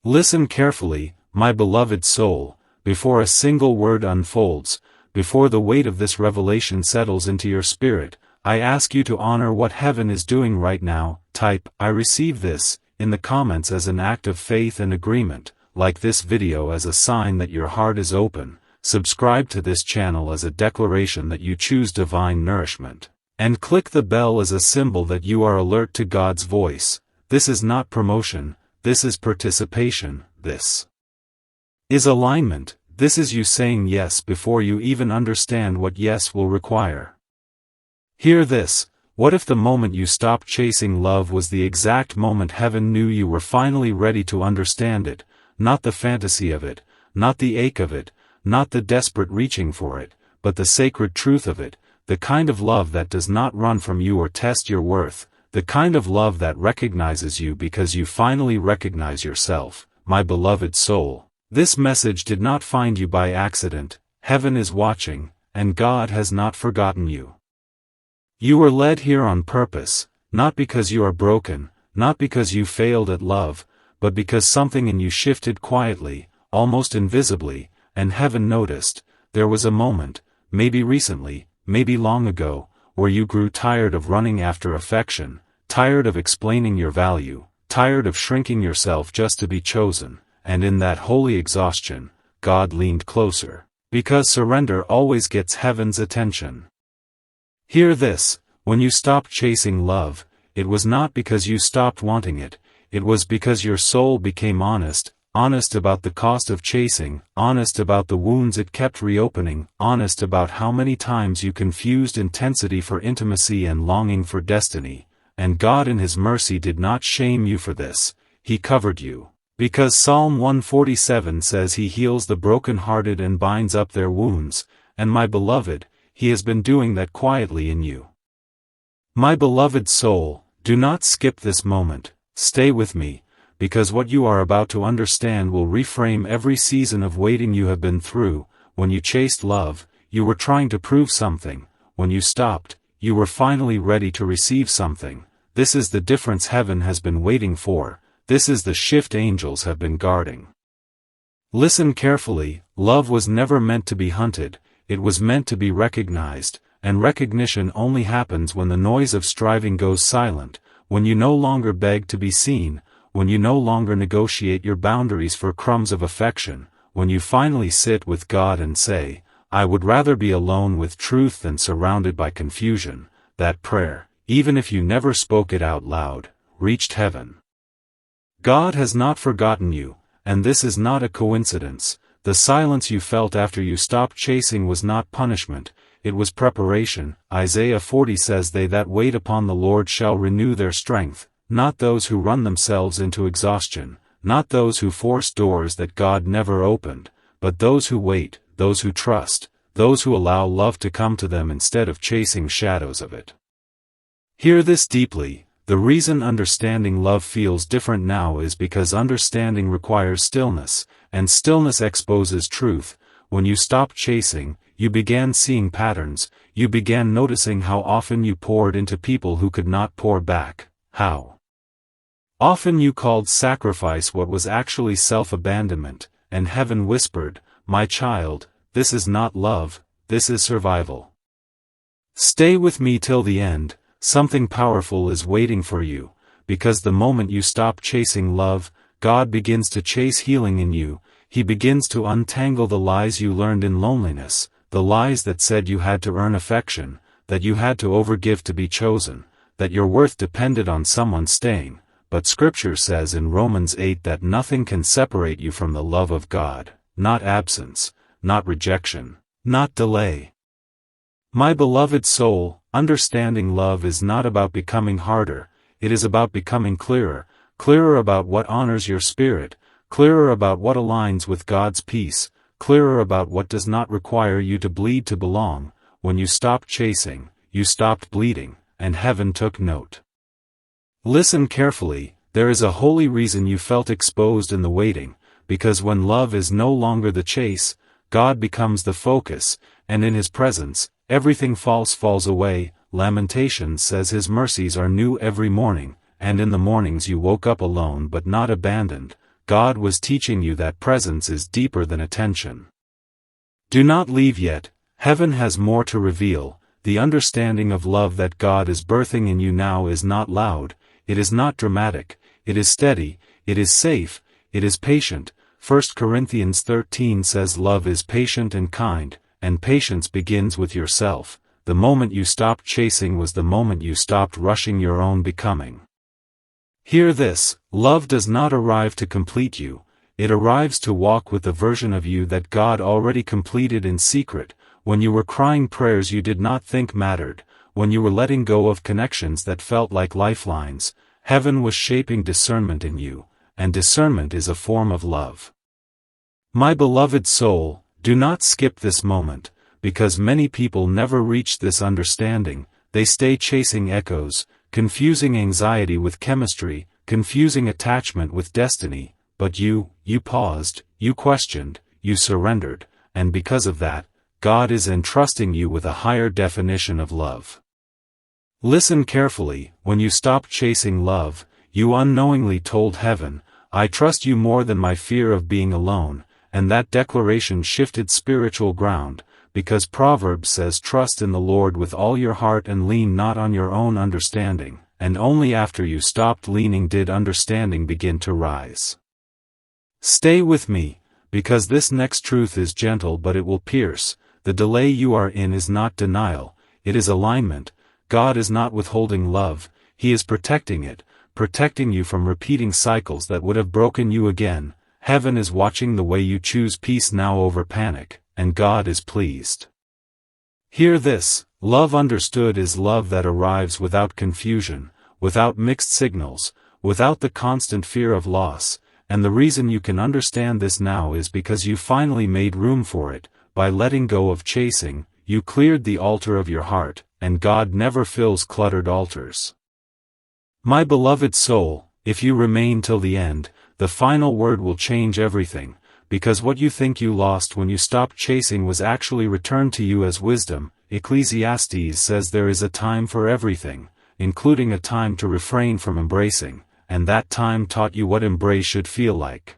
Listen carefully, my beloved soul, before a single word unfolds, before the weight of this revelation settles into your spirit. I ask you to honor what heaven is doing right now. Type, "I receive this," in the comments as an act of faith and agreement, like this video as a sign that your heart is open, subscribe to this channel as a declaration that you choose divine nourishment, and click the bell as a symbol that you are alert to God's voice. This is not promotion, this is participation, this is alignment, this is you saying yes before you even understand what yes will require. Hear this: what if the moment you stopped chasing love was the exact moment heaven knew you were finally ready to understand it, not the fantasy of it, not the ache of it, not the desperate reaching for it, but the sacred truth of it, the kind of love that does not run from you or test your worth, the kind of love that recognizes you because you finally recognize yourself. My beloved soul, this message did not find you by accident. Heaven is watching, and God has not forgotten you. You were led here on purpose, not because you are broken, not because you failed at love, but because something in you shifted quietly, almost invisibly, and heaven noticed. There was a moment, maybe recently, maybe long ago, where you grew tired of running after affection, tired of explaining your value, tired of shrinking yourself just to be chosen, and in that holy exhaustion, God leaned closer, because surrender always gets heaven's attention. Hear this: when you stopped chasing love, it was not because you stopped wanting it, it was because your soul became honest, honest about the cost of chasing, honest about the wounds it kept reopening, honest about how many times you confused intensity for intimacy and longing for destiny, and God in His mercy did not shame you for this, He covered you. Because Psalm 147 says He heals the broken-hearted and binds up their wounds, and my beloved, He has been doing that quietly in you. My beloved soul, do not skip this moment, stay with me, because what you are about to understand will reframe every season of waiting you have been through. When you chased love, you were trying to prove something. When you stopped, you were finally ready to receive something. This is the difference heaven has been waiting for. This is the shift angels have been guarding. Listen carefully, love was never meant to be hunted, it was meant to be recognized, and recognition only happens when the noise of striving goes silent, when you no longer beg to be seen, when you no longer negotiate your boundaries for crumbs of affection, when you finally sit with God and say, "I would rather be alone with truth than surrounded by confusion." That prayer, even if you never spoke it out loud, reached heaven. God has not forgotten you, and this is not a coincidence. The silence you felt after you stopped chasing was not punishment, it was preparation. Isaiah 40 says, "They that wait upon the Lord shall renew their strength," not those who run themselves into exhaustion, not those who force doors that God never opened, but those who wait, those who trust, those who allow love to come to them instead of chasing shadows of it. Hear this deeply: the reason understanding love feels different now is because understanding requires stillness, and stillness exposes truth. When you stopped chasing, you began seeing patterns, you began noticing how often you poured into people who could not pour back, how often you called sacrifice what was actually self-abandonment, and heaven whispered, "My child, this is not love, this is survival. Stay with me till the end, something powerful is waiting for you," because the moment you stop chasing love, God begins to chase healing in you. He begins to untangle the lies you learned in loneliness, the lies that said you had to earn affection, that you had to overgive to be chosen, that your worth depended on someone staying. But Scripture says in Romans 8 that nothing can separate you from the love of God, not absence, not rejection, not delay. My beloved soul, understanding love is not about becoming harder, it is about becoming clearer, clearer about what honors your spirit, clearer about what aligns with God's peace, clearer about what does not require you to bleed to belong. When you stopped chasing, you stopped bleeding, and heaven took note. Listen carefully, there is a holy reason you felt exposed in the waiting, because when love is no longer the chase, God becomes the focus, and in His presence, everything false falls away. Lamentations says His mercies are new every morning, and in the mornings you woke up alone but not abandoned. God was teaching you that presence is deeper than attention. Do not leave yet, heaven has more to reveal. The understanding of love that God is birthing in you now is not loud, it is not dramatic, it is steady, it is safe, it is patient. 1 Corinthians 13 says love is patient and kind, and patience begins with yourself. The moment you stopped chasing was the moment you stopped rushing your own becoming. Hear this, love does not arrive to complete you, it arrives to walk with the version of you that God already completed in secret. When you were crying prayers you did not think mattered, when you were letting go of connections that felt like lifelines, heaven was shaping discernment in you, and discernment is a form of love. My beloved soul, do not skip this moment, because many people never reach this understanding. They stay chasing echoes, confusing anxiety with chemistry, confusing attachment with destiny, but you paused, you questioned, you surrendered, and because of that, God is entrusting you with a higher definition of love. Listen carefully, when you stopped chasing love, you unknowingly told heaven, I trust you more than my fear of being alone, and that declaration shifted spiritual ground, because Proverbs says trust in the Lord with all your heart and lean not on your own understanding, and only after you stopped leaning did understanding begin to rise. Stay with me, because this next truth is gentle but it will pierce. The delay you are in is not denial, it is alignment. God is not withholding love, He is protecting it, protecting you from repeating cycles that would have broken you again. Heaven is watching the way you choose peace now over panic, and God is pleased. Hear this, love understood is love that arrives without confusion, without mixed signals, without the constant fear of loss, and the reason you can understand this now is because you finally made room for it. By letting go of chasing, you cleared the altar of your heart, and God never fills cluttered altars. My beloved soul, if you remain till the end, the final word will change everything, because what you think you lost when you stopped chasing was actually returned to you as wisdom. Ecclesiastes says there is a time for everything, including a time to refrain from embracing, and that time taught you what embrace should feel like.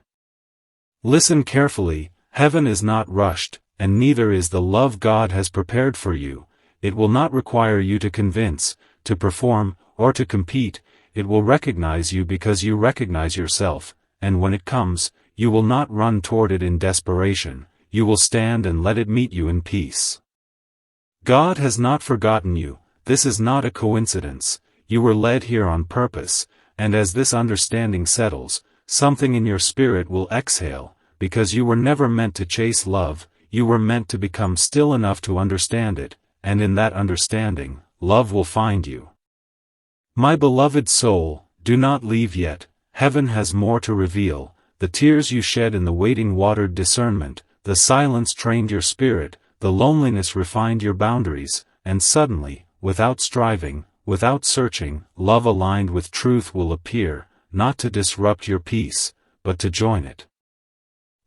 Listen carefully, heaven is not rushed, and neither is the love God has prepared for you. It will not require you to convince, to perform, or to compete. It will recognize you because you recognize yourself, and when it comes, you will not run toward it in desperation, you will stand and let it meet you in peace. God has not forgotten you, this is not a coincidence, you were led here on purpose, and as this understanding settles, something in your spirit will exhale, because you were never meant to chase love, you were meant to become still enough to understand it, and in that understanding, love will find you. My beloved soul, do not leave yet, heaven has more to reveal. The tears you shed in the waiting watered discernment, the silence trained your spirit, the loneliness refined your boundaries, and suddenly, without striving, without searching, love aligned with truth will appear, not to disrupt your peace, but to join it.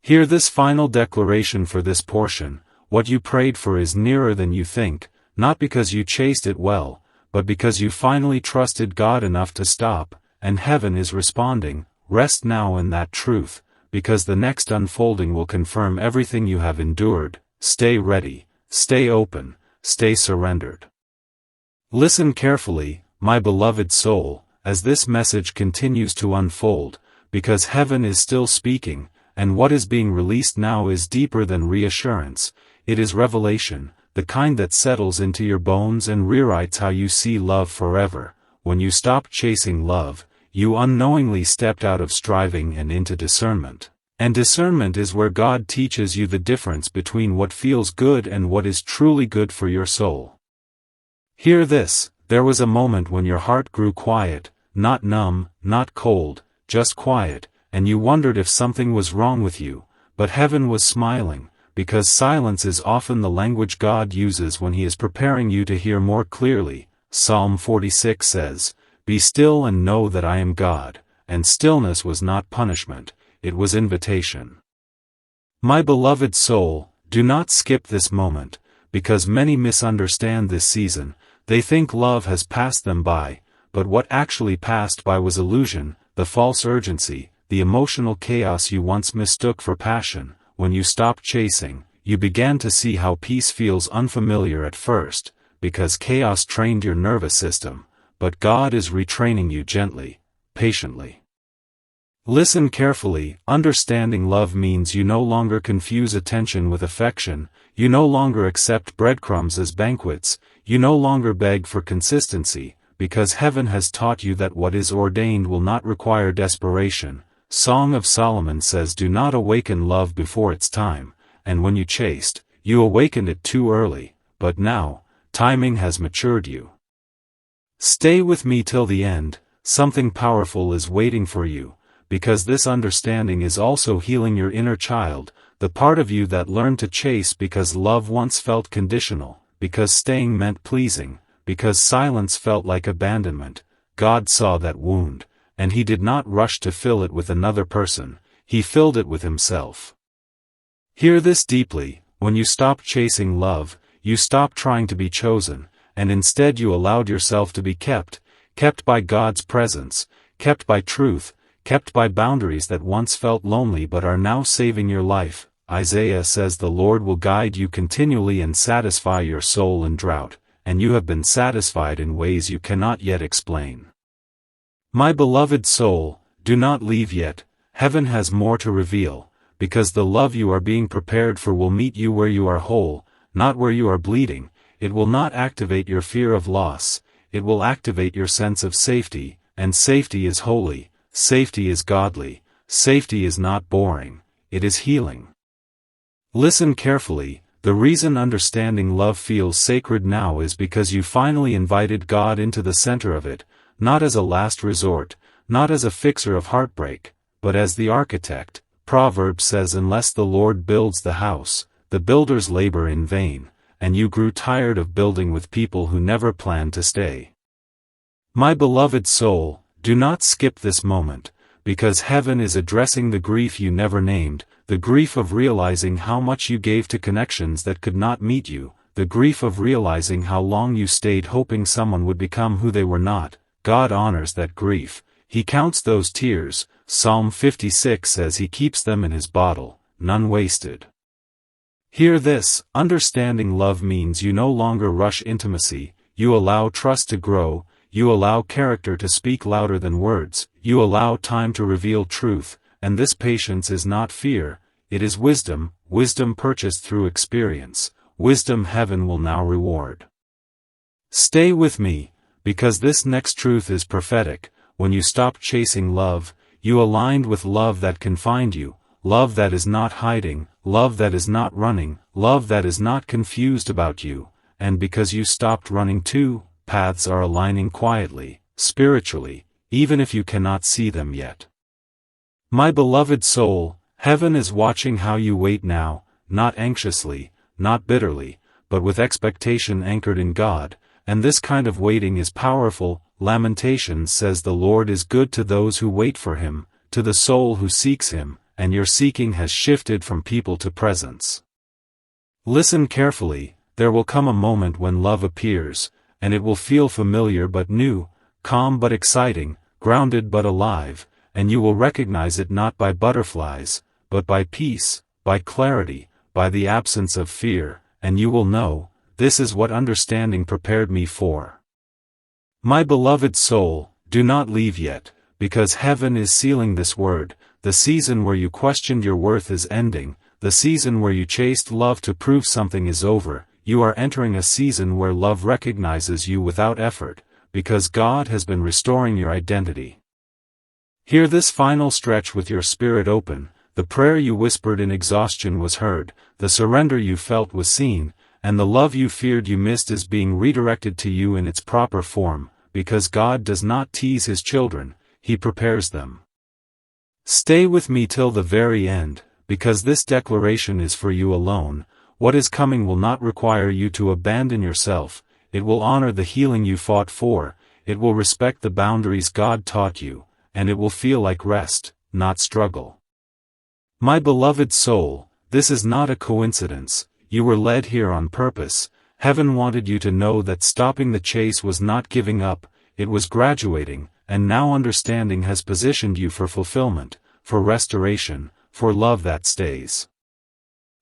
Hear this final declaration for this portion, what you prayed for is nearer than you think, not because you chased it well, but because you finally trusted God enough to stop, and heaven is responding. Rest now in that truth, because the next unfolding will confirm everything you have endured. Stay ready, stay open, stay surrendered. Listen carefully, my beloved soul, as this message continues to unfold, because heaven is still speaking, and what is being released now is deeper than reassurance. It is revelation, the kind that settles into your bones and rewrites how you see love forever. When you stopped chasing love, you unknowingly stepped out of striving and into discernment. And discernment is where God teaches you the difference between what feels good and what is truly good for your soul. Hear this, there was a moment when your heart grew quiet, not numb, not cold, just quiet, and you wondered if something was wrong with you, but heaven was smiling, because silence is often the language God uses when He is preparing you to hear more clearly. Psalm 46 says, "Be still and know that I am God," and stillness was not punishment, it was invitation. My beloved soul, do not skip this moment, because many misunderstand this season. They think love has passed them by, but what actually passed by was illusion, the false urgency, the emotional chaos you once mistook for passion. When you stopped chasing, you began to see how peace feels unfamiliar at first, because chaos trained your nervous system, but God is retraining you gently, patiently. Listen carefully. Understanding love means you no longer confuse attention with affection, you no longer accept breadcrumbs as banquets, you no longer beg for consistency, because heaven has taught you that what is ordained will not require desperation. Song of Solomon says, do not awaken love before its time, and when you chased, you awakened it too early, but now, timing has matured you. Stay with me till the end. Something powerful is waiting for you, because this understanding is also healing your inner child, the part of you that learned to chase because love once felt conditional, because staying meant pleasing, because silence felt like abandonment. God saw that wound, and he did not rush to fill it with another person, he filled it with himself. Hear this deeply. When you stopped chasing love, you stopped trying to be chosen, and instead you allowed yourself to be kept by God's presence, kept by truth, kept by boundaries that once felt lonely but are now saving your life. Isaiah says the Lord will guide you continually and satisfy your soul in drought, and you have been satisfied in ways you cannot yet explain. My beloved soul, do not leave yet. Heaven has more to reveal, because the love you are being prepared for will meet you where you are whole, not where you are bleeding. It will not activate your fear of loss, it will activate your sense of safety, and safety is holy, safety is godly, safety is not boring, it is healing. Listen carefully. The reason understanding love feels sacred now is because you finally invited God into the center of it, not as a last resort, not as a fixer of heartbreak, but as the architect. Proverbs says, unless the Lord builds the house, the builders labor in vain, and you grew tired of building with people who never planned to stay. My beloved soul, do not skip this moment, because heaven is addressing the grief you never named, the grief of realizing how much you gave to connections that could not meet you, the grief of realizing how long you stayed hoping someone would become who they were not. God honors that grief, he counts those tears. Psalm 56 says he keeps them in his bottle, none wasted. Hear this. Understanding love means you no longer rush intimacy, you allow trust to grow, you allow character to speak louder than words, you allow time to reveal truth, and this patience is not fear, it is wisdom, wisdom purchased through experience, wisdom heaven will now reward. Stay with me, because this next truth is prophetic. When you stopped chasing love, you aligned with love that can find you, love that is not hiding, love that is not running, love that is not confused about you, and because you stopped running too, paths are aligning quietly, spiritually, even if you cannot see them yet. My beloved soul, heaven is watching how you wait now, not anxiously, not bitterly, but with expectation anchored in God, and this kind of waiting is powerful. Lamentations says the Lord is good to those who wait for him, to the soul who seeks him, and your seeking has shifted from people to presence. Listen carefully. There will come a moment when love appears, and it will feel familiar but new, calm but exciting, grounded but alive, and you will recognize it not by butterflies, but by peace, by clarity, by the absence of fear, and you will know, this is what understanding prepared me for. My beloved soul, do not leave yet, because heaven is sealing this word. The season where you questioned your worth is ending, the season where you chased love to prove something is over. You are entering a season where love recognizes you without effort, because God has been restoring your identity. Hear this final stretch with your spirit open. The prayer you whispered in exhaustion was heard, the surrender you felt was seen, and the love you feared you missed is being redirected to you in its proper form, because God does not tease his children, he prepares them. Stay with me till the very end, because this declaration is for you alone. What is coming will not require you to abandon yourself, it will honor the healing you fought for, it will respect the boundaries God taught you, and it will feel like rest, not struggle. My beloved soul, this is not a coincidence, you were led here on purpose. Heaven wanted you to know that stopping the chase was not giving up, it was graduating, and now understanding has positioned you for fulfillment, for restoration, for love that stays.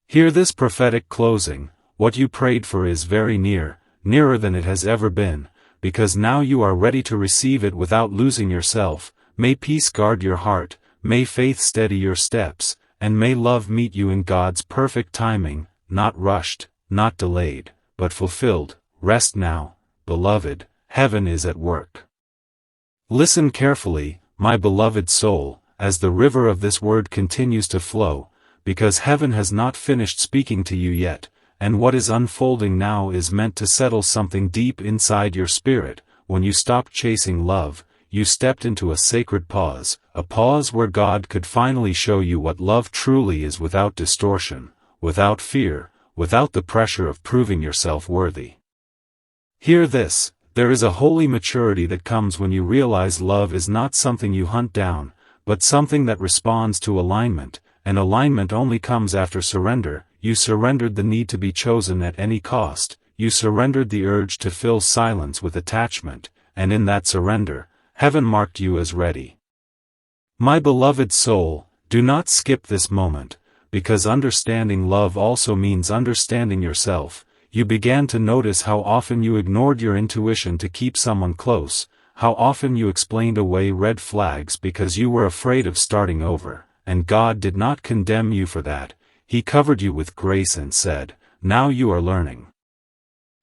Hear this prophetic closing: what you prayed for is very near, nearer than it has ever been, because now you are ready to receive it without losing yourself. May peace guard your heart, may faith steady your steps, and may love meet you in God's perfect timing, not rushed, not delayed, but fulfilled. Rest now, beloved, heaven is at work. Listen carefully, my beloved soul, as the river of this word continues to flow, because heaven has not finished speaking to you yet, and what is unfolding now is meant to settle something deep inside your spirit. When you stopped chasing love, you stepped into a sacred pause, a pause where God could finally show you what love truly is, without distortion, without fear, without the pressure of proving yourself worthy. Hear this: there is a holy maturity that comes when you realize love is not something you hunt down, but something that responds to alignment, and alignment only comes after surrender. You surrendered the need to be chosen at any cost, you surrendered the urge to fill silence with attachment, and in that surrender, heaven marked you as ready. My beloved soul, do not skip this moment, because understanding love also means understanding yourself. You began to notice how often you ignored your intuition to keep someone close, how often you explained away red flags because you were afraid of starting over, and God did not condemn you for that. He covered you with grace and said, now you are learning.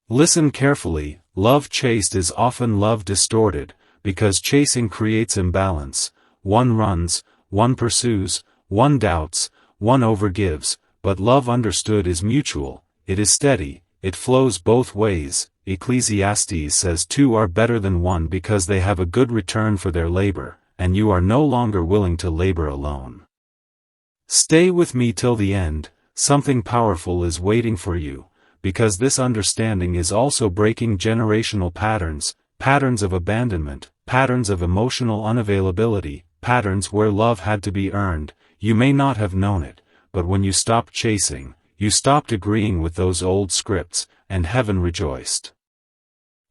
Listen carefully: love chased is often love distorted, because chasing creates imbalance. One runs, one pursues, one doubts, one overgives, but love understood is mutual, it is steady, it flows both ways. Ecclesiastes says 2 are better than 1 because they have a good return for their labor, and you are no longer willing to labor alone. Stay with me till the end, something powerful is waiting for you, because this understanding is also breaking generational patterns, patterns of abandonment, patterns of emotional unavailability, patterns where love had to be earned. You may not have known it, but when you stopped chasing, you stopped agreeing with those old scripts, and heaven rejoiced.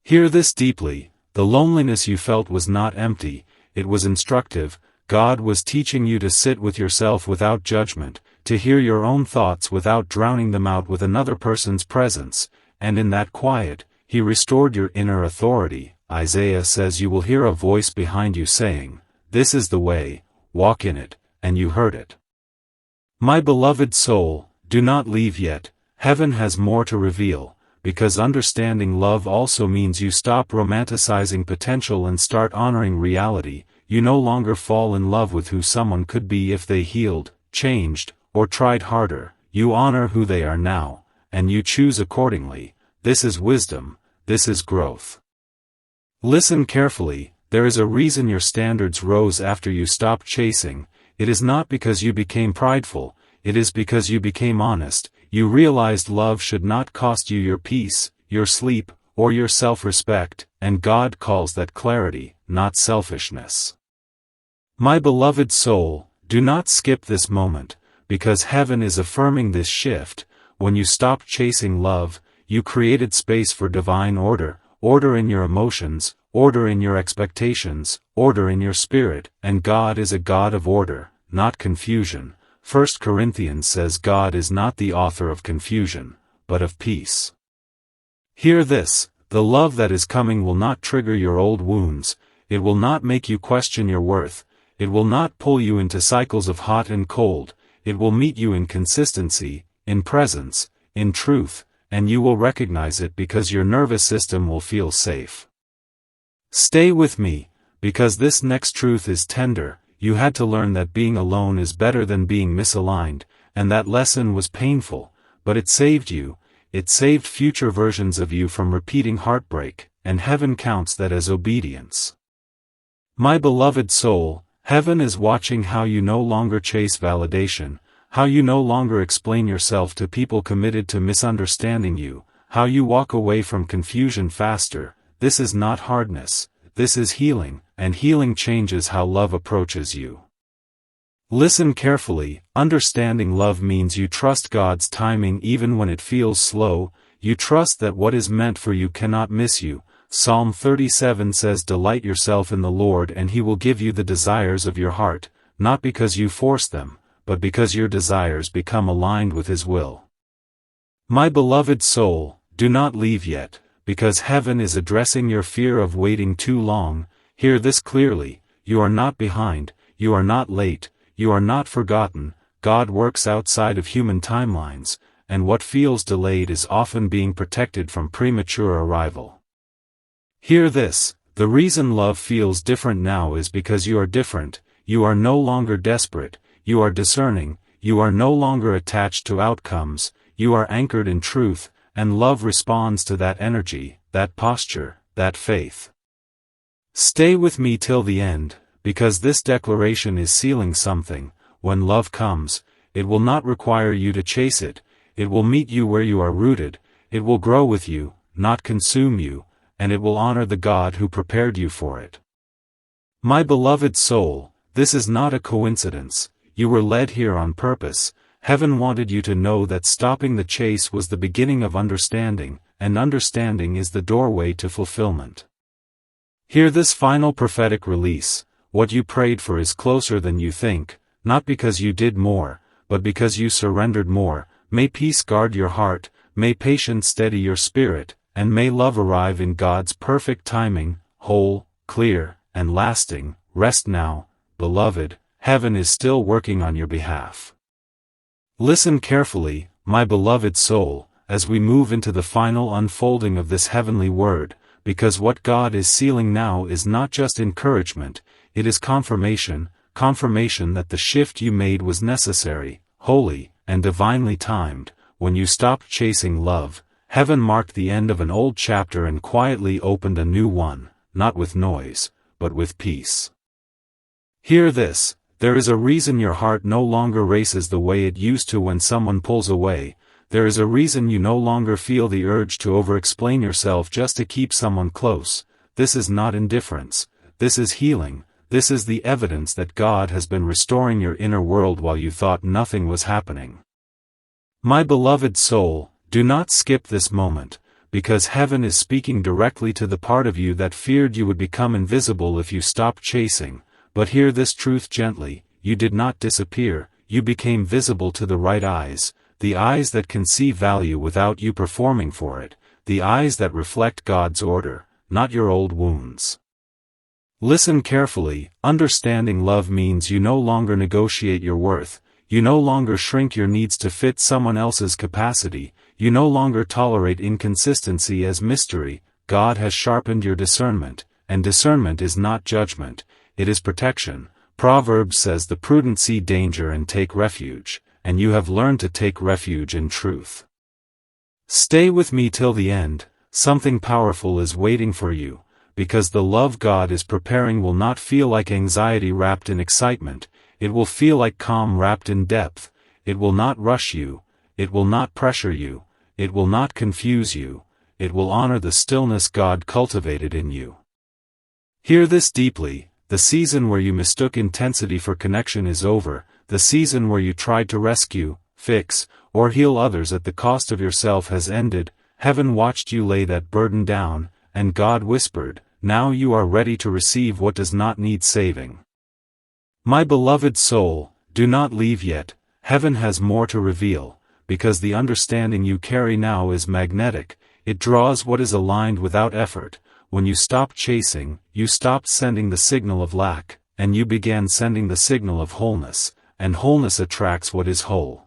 Hear this deeply: the loneliness you felt was not empty, it was instructive. God was teaching you to sit with yourself without judgment, to hear your own thoughts without drowning them out with another person's presence, and in that quiet, He restored your inner authority. Isaiah says you will hear a voice behind you saying, this is the way, walk in it, and you heard it. My beloved soul, do not leave yet, heaven has more to reveal, because understanding love also means you stop romanticizing potential and start honoring reality. You no longer fall in love with who someone could be if they healed, changed, or tried harder. You honor who they are now, and you choose accordingly. This is wisdom, this is growth. Listen carefully: there is a reason your standards rose after you stopped chasing. It is not because you became prideful, it is because you became honest. You realized love should not cost you your peace, your sleep, or your self-respect, and God calls that clarity, not selfishness. My beloved soul, do not skip this moment, because heaven is affirming this shift. When you stopped chasing love, you created space for divine order, order in your emotions, order in your expectations, order in your spirit, and God is a God of order, not confusion. 1 Corinthians says God is not the author of confusion, but of peace. Hear this: the love that is coming will not trigger your old wounds, it will not make you question your worth, it will not pull you into cycles of hot and cold, it will meet you in consistency, in presence, in truth, and you will recognize it because your nervous system will feel safe. Stay with me, because this next truth is tender. You had to learn that being alone is better than being misaligned, and that lesson was painful, but it saved you. It saved future versions of you from repeating heartbreak, and heaven counts that as obedience. My beloved soul, heaven is watching how you no longer chase validation, how you no longer explain yourself to people committed to misunderstanding you, how you walk away from confusion faster. This is not hardness, this is healing, and healing changes how love approaches you. Listen carefully: understanding love means you trust God's timing even when it feels slow, you trust that what is meant for you cannot miss you. Psalm 37 says, delight yourself in the Lord and He will give you the desires of your heart. not because you force them, but because your desires become aligned with His will. My beloved soul, do not leave yet, because heaven is addressing your fear of waiting too long. Hear this clearly: you are not behind, you are not late, you are not forgotten. God works outside of human timelines, and what feels delayed is often being protected from premature arrival. Hear this: the reason love feels different now is because you are different. You are no longer desperate, you are discerning, you are no longer attached to outcomes, you are anchored in truth, and love responds to that energy, that posture, that faith. Stay with me till the end, because this declaration is sealing something. When love comes, it will not require you to chase it, it will meet you where you are rooted, it will grow with you, not consume you, and it will honor the God who prepared you for it. My beloved soul, this is not a coincidence. You were led here on purpose. Heaven wanted you to know that stopping the chase was the beginning of understanding, and understanding is the doorway to fulfillment. Hear this final prophetic release: what you prayed for is closer than you think, not because you did more, but because you surrendered more. May peace guard your heart, may patience steady your spirit, and may love arrive in God's perfect timing, whole, clear, and lasting. Rest now, beloved, heaven is still working on your behalf. Listen carefully, my beloved soul, as we move into the final unfolding of this heavenly word, because what God is sealing now is not just encouragement, it is confirmation that the shift you made was necessary, holy, and divinely timed. When you stopped chasing love, heaven marked the end of an old chapter and quietly opened a new one, not with noise, but with peace. Hear this: there is a reason your heart no longer races the way it used to when someone pulls away. There is a reason you no longer feel the urge to over-explain yourself just to keep someone close. This is not indifference. This is healing. This is the evidence that God has been restoring your inner world while you thought nothing was happening. My beloved soul, do not skip this moment, because heaven is speaking directly to the part of you that feared you would become invisible if you stopped chasing. But hear this truth gently: you did not disappear, you became visible to the right eyes, the eyes that can see value without you performing for it, the eyes that reflect God's order, not your old wounds. Listen carefully: understanding love means you no longer negotiate your worth, you no longer shrink your needs to fit someone else's capacity, you no longer tolerate inconsistency as mystery. God has sharpened your discernment, and discernment is not judgment, it is protection. Proverbs says the prudent see danger and take refuge, and you have learned to take refuge in truth. Stay with me till the end. Something powerful is waiting for you, because the love God is preparing will not feel like anxiety wrapped in excitement, it will feel like calm wrapped in depth. It will not rush you, it will not pressure you, it will not confuse you, it will honor the stillness God cultivated in you. Hear this deeply: the season where you mistook intensity for connection is over, the season where you tried to rescue, fix, or heal others at the cost of yourself has ended. Heaven watched you lay that burden down, and God whispered, now you are ready to receive what does not need saving. My beloved soul, do not leave yet. Heaven has more to reveal, because the understanding you carry now is magnetic, it draws what is aligned without effort. When you stopped chasing, you stopped sending the signal of lack, and you began sending the signal of wholeness, and wholeness attracts what is whole.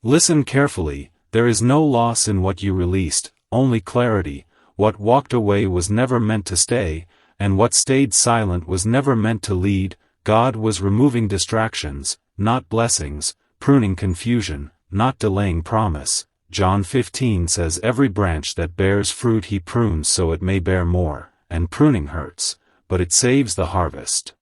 Listen carefully: there is no loss in what you released, only clarity. What walked away was never meant to stay, and what stayed silent was never meant to lead. God was removing distractions, not blessings, pruning confusion, not delaying promise. John 15 says every branch that bears fruit he prunes so it may bear more, and pruning hurts, but it saves the harvest.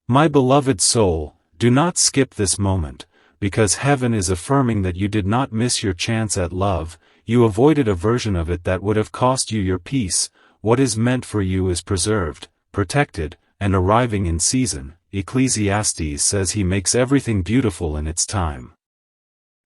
My beloved soul, do not skip this moment, because heaven is affirming that you did not miss your chance at love, you avoided a version of it that would have cost you your peace. What is meant for you is preserved, protected, and arriving in season. Ecclesiastes says he makes everything beautiful in its time.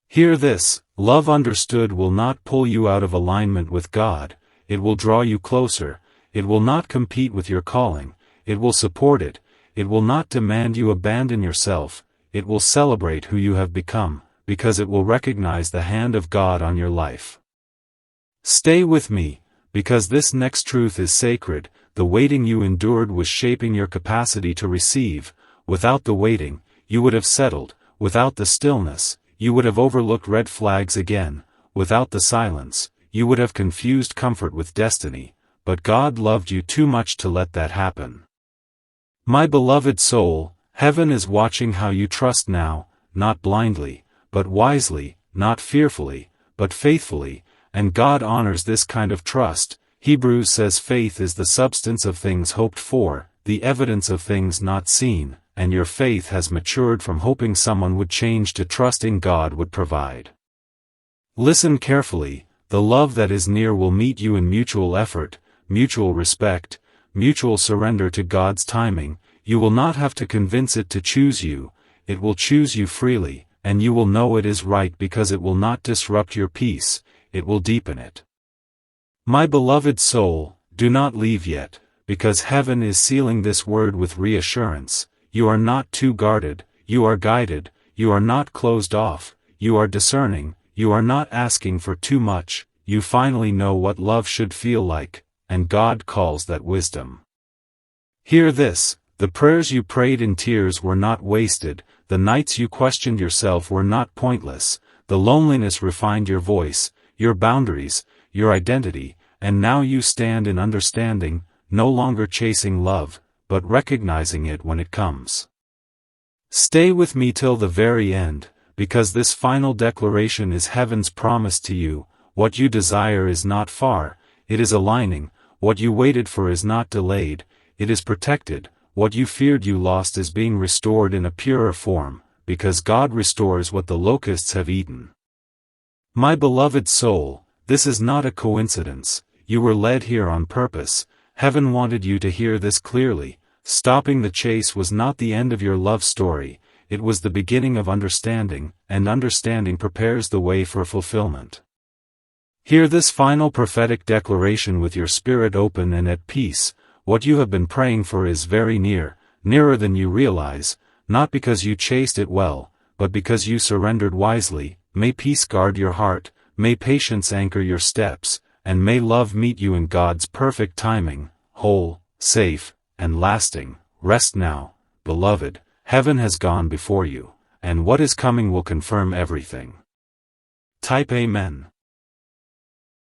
Hear this: love understood will not pull you out of alignment with God, it will draw you closer, it will not compete with your calling, it will support it, it will not demand you abandon yourself, it will celebrate who you have become, because it will recognize the hand of God on your life. Stay with me, because this next truth is sacred. The waiting you endured was shaping your capacity to receive. Without the waiting, you would have settled. Without the stillness, you would have overlooked red flags again. Without the silence, you would have confused comfort with destiny. But God loved you too much to let that happen. My beloved soul, heaven is watching how you trust now, not blindly, but wisely, not fearfully, but faithfully, and God honors this kind of trust. Hebrews says faith is the substance of things hoped for, the evidence of things not seen, and your faith has matured from hoping someone would change to trusting God would provide. Listen carefully, the love that is near will meet you in mutual effort, mutual respect, mutual surrender to God's timing. You will not have to convince it to choose you, it will choose you freely, and you will know it is right because it will not disrupt your peace, it will deepen it. My beloved soul, do not leave yet, because heaven is sealing this word with reassurance. You are not too guarded, you are guided, you are not closed off, you are discerning, you are not asking for too much, you finally know what love should feel like, and God calls that wisdom. Hear this, the prayers you prayed in tears were not wasted, the nights you questioned yourself were not pointless, the loneliness refined your voice, your boundaries, your identity, and now you stand in understanding, no longer chasing love, but recognizing it when it comes. Stay with me till the very end, because this final declaration is heaven's promise to you. What you desire is not far, it is aligning. What you waited for is not delayed, it is protected. What you feared you lost is being restored in a purer form, because God restores what the locusts have eaten. My beloved soul, this is not a coincidence, you were led here on purpose. Heaven wanted you to hear this clearly. Stopping the chase was not the end of your love story, it was the beginning of understanding, and understanding prepares the way for fulfillment. Hear this final prophetic declaration with your spirit open and at peace. What you have been praying for is very near, nearer than you realize, not because you chased it well, but because you surrendered wisely. May peace guard your heart, may patience anchor your steps, and may love meet you in God's perfect timing, whole, safe, and lasting. Rest now, beloved, heaven has gone before you, and what is coming will confirm everything. Type Amen.